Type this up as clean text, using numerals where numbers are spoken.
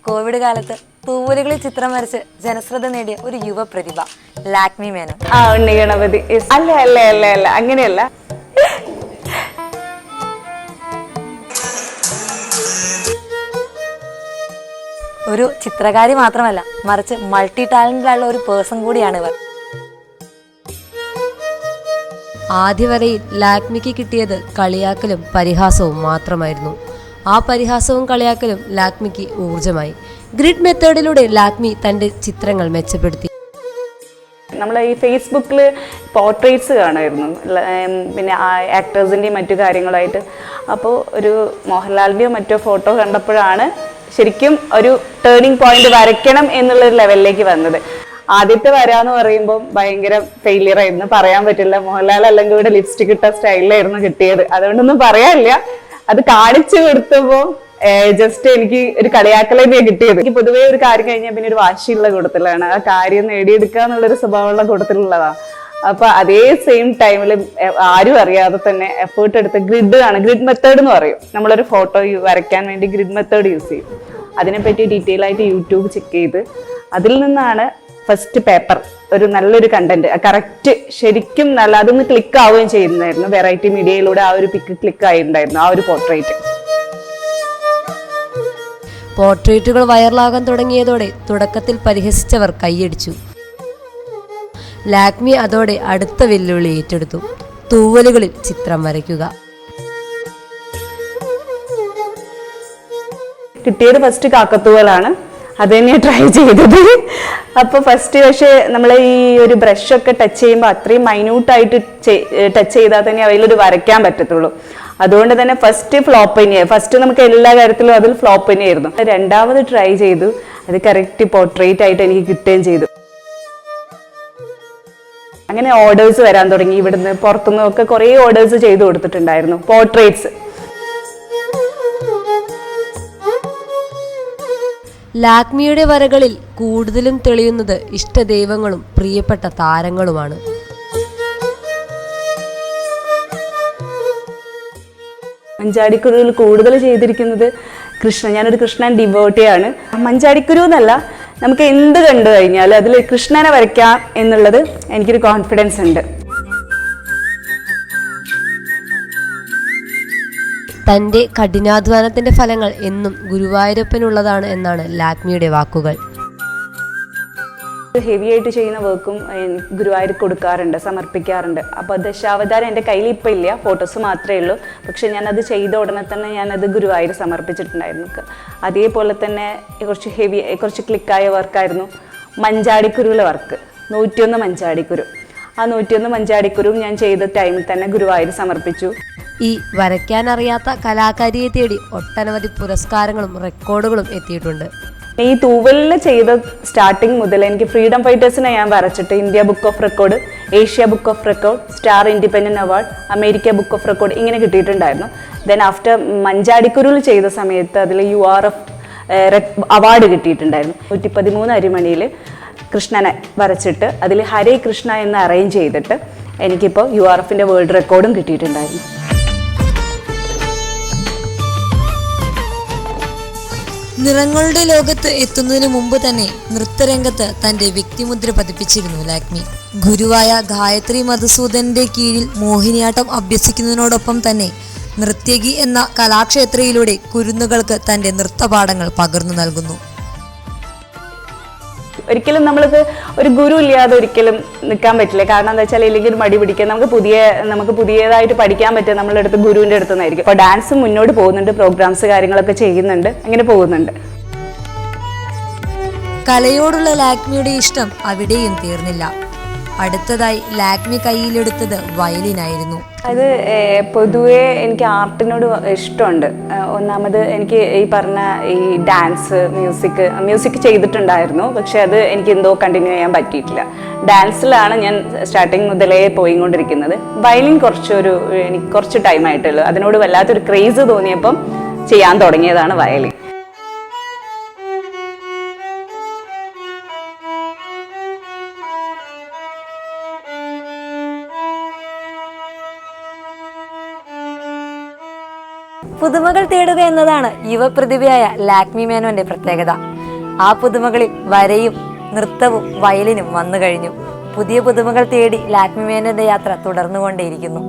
Covid കാലത്ത് തൂവലുകളിൽ ചിത്രം വരച്ച് ജനശ്രദ്ധ നേടിയ ഒരു യുവ പ്രതിഭ ലാക്മി മേനോൻ. ഉണ്ണി ഗണപതി. അല്ല അല്ല അല്ല അല്ല അങ്ങനെയല്ല. ഒരു ചിത്രകാരി മാത്രമല്ല, മറിച്ച് മൾട്ടി ടാലന്റിലുള്ള ഒരു പേഴ്സൺ കൂടിയാണ് ഇവർ. ആദ്യവരയിൽ ലാക്മിക്ക് കിട്ടിയത് കളിയാക്കലും പരിഹാസവും മാത്രമായിരുന്നു. ആ പരിഹാസവും കളിയാക്കലും ലാക്മിക്ക് ഊർജമായി. ഗ്രിഡ് മെത്തേഡിലൂടെ ലാക്മി തന്റെ ചിത്രങ്ങൾ മെച്ചപ്പെടുത്തി. നമ്മൾ ഈ ഫേസ്ബുക്കിൽ പോർട്രേറ്റ്സ് കാണുമായിരുന്നു, പിന്നെ ആക്ടേഴ്സിൻ്റെയും മറ്റു കാര്യങ്ങളായിട്ട്. അപ്പോൾ ഒരു മോഹൻലാലിൻ്റെയോ മറ്റോ ഫോട്ടോ കണ്ടപ്പോഴാണ് ശരിക്കും ഒരു ടേണിംഗ് പോയിന്റ് വരയ്ക്കണം എന്നുള്ളൊരു ലെവലിലേക്ക് വന്നത്. ആദ്യത്തെ വരാന്ന് പറയുമ്പോൾ ഭയങ്കര ഫെയിലിയർ ആയിരുന്നു, പറയാൻ പറ്റില്ല. മോഹൻലാൽ അല്ലെങ്കിൽ ഇവിടെ ലിപ്സ്റ്റിക് ഇട്ട സ്റ്റൈലിലായിരുന്നു കിട്ടിയത്, അതുകൊണ്ടൊന്നും പറയാനില്ല. അത് കാണിച്ചു കൊടുത്തപ്പോൾ ജസ്റ്റ് എനിക്ക് ഒരു കളിയാക്കലേ കിട്ടിയത്. എനിക്ക് പൊതുവേ ഒരു കാര്യം കഴിഞ്ഞാൽ പിന്നെ ഒരു വാശിയുള്ള കൂട്ടത്തിലാണ്, ആ കാര്യം നേടിയെടുക്കുക എന്നുള്ളൊരു സ്വഭാവമുള്ള കൂട്ടത്തിലുള്ളതാണ്. അപ്പൊ അതേ സെയിം ടൈമിൽ ആരും അറിയാതെ തന്നെ എഫേർട്ട് എടുത്ത് ഗ്രിഡ് മെത്തേഡ് എന്ന് പറയും. നമ്മളൊരു ഫോട്ടോ വരയ്ക്കാൻ വേണ്ടി ഗ്രിഡ് മെത്തേഡ് യൂസ് ചെയ്യും. അതിനെപ്പറ്റി ഡീറ്റെയിൽ ആയിട്ട് യൂട്യൂബ് ചെക്ക് ചെയ്ത് അതിൽ നിന്നാണ് ഫസ്റ്റ് പേപ്പർ ഒരു നല്ലൊരു കണ്ടന്റ് കറക്റ്റ് ശരിക്കും നല്ല അതൊന്ന് ക്ലിക്ക് ആവുകയും ചെയ്യുന്നതായിരുന്നു. വെറൈറ്റി മീഡിയയിലൂടെ ആ ഒരു പിക്ക് ക്ലിക്ക് ആയിട്ടുണ്ടായിരുന്നു, ആ ഒരു പോർട്രേറ്റ്. പോർട്രേറ്റുകൾ വൈറലാകാൻ തുടങ്ങിയതോടെ തുടക്കത്തിൽ പരിഹസിച്ചവർ കൈയടിച്ചു. ലാക്മി അതോടെ അടുത്ത വെല്ലുവിളി ഏറ്റെടുത്തു: തൂവലുകളിൽ ചിത്രം വരയ്ക്കുക. കിട്ടിയത് ഫസ്റ്റ് കാക്കത്തൂവലാണ്, അത് തന്നെയാണ് ട്രൈ ചെയ്തത്. അപ്പൊ ഫസ്റ്റ് പക്ഷെ നമ്മൾ ഈ ഒരു ബ്രഷൊക്കെ ടച്ച് ചെയ്യുമ്പോൾ അത്രയും മൈന്യൂട്ടായിട്ട് ടച്ച് ചെയ്താൽ തന്നെ അതിലൊരു വരയ്ക്കാൻ പറ്റത്തുള്ളൂ. അതുകൊണ്ട് തന്നെ ഫസ്റ്റ് ഫ്ലോപ്പ് തന്നെയായി. ഫസ്റ്റ് നമുക്ക് എല്ലാ കാര്യത്തിലും അതിൽ ഫ്ലോപ്പ് തന്നെയായിരുന്നു. രണ്ടാമത് ട്രൈ ചെയ്തു, അത് കറക്റ്റ് പോർട്രേറ്റ് ആയിട്ട് എനിക്ക് കിട്ടുകയും ചെയ്തു. അങ്ങനെ ഓർഡേഴ്സ് വരാൻ തുടങ്ങി. ഇവിടുന്ന് പുറത്തുനിന്നും ഒക്കെ കുറേ ഓർഡേഴ്സ് ചെയ്തു കൊടുത്തിട്ടുണ്ടായിരുന്നു പോർട്രേറ്റ്സ്. ലാക്മിയുടെ വരകളിൽ കൂടുതലും തെളിയുന്നത് ഇഷ്ടദൈവങ്ങളും പ്രിയപ്പെട്ട താരങ്ങളുമാണ്. മഞ്ചാടിക്കുരുവിൽ കൂടുതൽ ചെയ്തിരിക്കുന്നത് കൃഷ്ണൻ. ഞാനൊരു കൃഷ്ണൻ ഡിവോട്ടിയാണ്. മഞ്ചാടിക്കുരു എന്നല്ല, നമുക്ക് എന്ത് കണ്ടു കഴിഞ്ഞാൽ അതിൽ കൃഷ്ണനെ വരയ്ക്കാം എന്നുള്ളത് എനിക്കൊരു കോൺഫിഡൻസ് ഉണ്ട്. തന്റെ കഠിനാധ്വാനത്തിന്റെ ഫലങ്ങൾ എന്നും ഗുരുവായൂരപ്പനുള്ളതാണ് എന്നാണ് ലാക്മിയുടെ വാക്കുകൾ. ഹെവി ആയിട്ട് ചെയ്യുന്ന വർക്കും ഗുരുവായൂർ കൊടുക്കാറുണ്ട്, സമർപ്പിക്കാറുണ്ട്. അപ്പോൾ ദശാവതാരം എൻ്റെ കയ്യിൽ ഇപ്പം ഇല്ല, ഫോട്ടോസ് മാത്രമേ ഉള്ളൂ. പക്ഷെ ഞാനത് ചെയ്ത ഉടനെ തന്നെ ഞാനത് ഗുരുവായൂർ സമർപ്പിച്ചിട്ടുണ്ടായിരുന്നു. അതേപോലെ തന്നെ കുറച്ച് ക്ലിക്കായ വർക്കായിരുന്നു മഞ്ചാടിക്കുരുവിലെ വർക്ക്. 101 മഞ്ചാടിക്കുരു. ആ 101 മഞ്ചാടിക്കുരുവും ഞാൻ ചെയ്ത ടൈമിൽ തന്നെ ഗുരുവായൂർ സമർപ്പിച്ചു. ഈ വരയ്ക്കാനറിയാത്ത കലാകാരിയെ തേടി ഒട്ടനവധി പുരസ്കാരങ്ങളും റെക്കോർഡുകളും എത്തിയിട്ടുണ്ട്. ഈ തൂവലിൽ ചെയ്ത സ്റ്റാർട്ടിങ് മുതൽ എനിക്ക് ഫ്രീഡം ഫൈറ്റേഴ്സിനെ ഞാൻ വരച്ചിട്ട് India book of record, Asia book of record, star independent award, America book of record ഇങ്ങനെ കിട്ടിയിട്ടുണ്ടായിരുന്നു. ദെൻ ആഫ്റ്റർ മഞ്ചാടിക്കുരുവിൽ ചെയ്ത സമയത്ത് അതിൽ URF അവാർഡ് കിട്ടിയിട്ടുണ്ടായിരുന്നു. 113 അരിമണിയിൽ കൃഷ്ണനെ വരച്ചിട്ട് അതിൽ ഹരേ കൃഷ്ണ എന്ന് അറേഞ്ച് ചെയ്തിട്ട് എനിക്കിപ്പോൾ URFന്റെ വേൾഡ് റെക്കോർഡും കിട്ടിയിട്ടുണ്ടായിരുന്നു. നിറങ്ങളുടെ ലോകത്ത് എത്തുന്നതിന് മുമ്പ് തന്നെ നൃത്തരംഗത്ത് തന്റെ വ്യക്തിമുദ്ര പതിപ്പിച്ചിരുന്നു ലാക്മി. ഗുരുവായ ഗായത്രി മധുസൂദന്റെ കീഴിൽ മോഹിനിയാട്ടം അഭ്യസിക്കുന്നതിനോടൊപ്പം തന്നെ നൃത്യകി എന്ന കലാക്ഷേത്രയിലൂടെ കുരുന്നുകൾക്ക് തന്റെ നൃത്തപാഠങ്ങൾ പകർന്നു നൽകുന്നു. ഒരിക്കലും നമ്മൾക്ക് ഒരു ഗുരു ഇല്ലാതെ ഒരിക്കലും നിൽക്കാൻ പറ്റില്ല. കാരണം എന്താ വെച്ചാൽ ഇല്ലെങ്കിൽ മടി പിടിക്കുക. നമുക്ക് പുതിയതായിട്ട് പഠിക്കാൻ പറ്റുക നമ്മളുടെ അടുത്ത് ഗുരുവിൻ്റെ അടുത്ത് നിന്നായിരിക്കും. അപ്പോൾ ഡാൻസ് മുന്നോട്ട് പോകുന്നുണ്ട്, പ്രോഗ്രാംസ് കാര്യങ്ങളൊക്കെ ചെയ്യുന്നുണ്ട്, അങ്ങനെ പോകുന്നുണ്ട്. കലയോടുള്ള ലാക്മിയുടെ ഇഷ്ടം അവിടെയും തീർന്നില്ല. അടുത്തതായി ലാക്മി കയ്യിലെടുത്തത് വയലിനായിരുന്നു. അത് പൊതുവേ എനിക്ക് ആർട്ടിനോട് ഇഷ്ടമുണ്ട്. ഒന്നാമത് എനിക്ക് ഈ പറഞ്ഞ ഈ ഡാൻസ്, മ്യൂസിക് ചെയ്തിട്ടുണ്ടായിരുന്നു. പക്ഷെ അത് എനിക്ക് എന്തോ കണ്ടിന്യൂ ചെയ്യാൻ പറ്റിയിട്ടില്ല. ഡാൻസിലാണ് ഞാൻ സ്റ്റാർട്ടിങ് മുതലേ പോയിക്കൊണ്ടിരിക്കുന്നത്. വയലിൻ എനിക്ക് കുറച്ച് ടൈമായിട്ടുള്ളൂ. അതിനോട് വല്ലാത്തൊരു ക്രേസ് തോന്നിയപ്പം ചെയ്യാൻ തുടങ്ങിയതാണ് വയലിൻ. പുതുമകൾ തേടുക എന്നതാണ് യുവപ്രതിഭയായ ലാക്മി മേനോന്റെ പ്രത്യേകത. ആ പുതുമകളിൽ വരയും നൃത്തവും വയലിനും വന്നു കഴിഞ്ഞു. പുതിയ പുതുമകൾ തേടി ലാക്മി മേനോന്റെ യാത്ര തുടർന്നുകൊണ്ടേയിരിക്കുന്നു.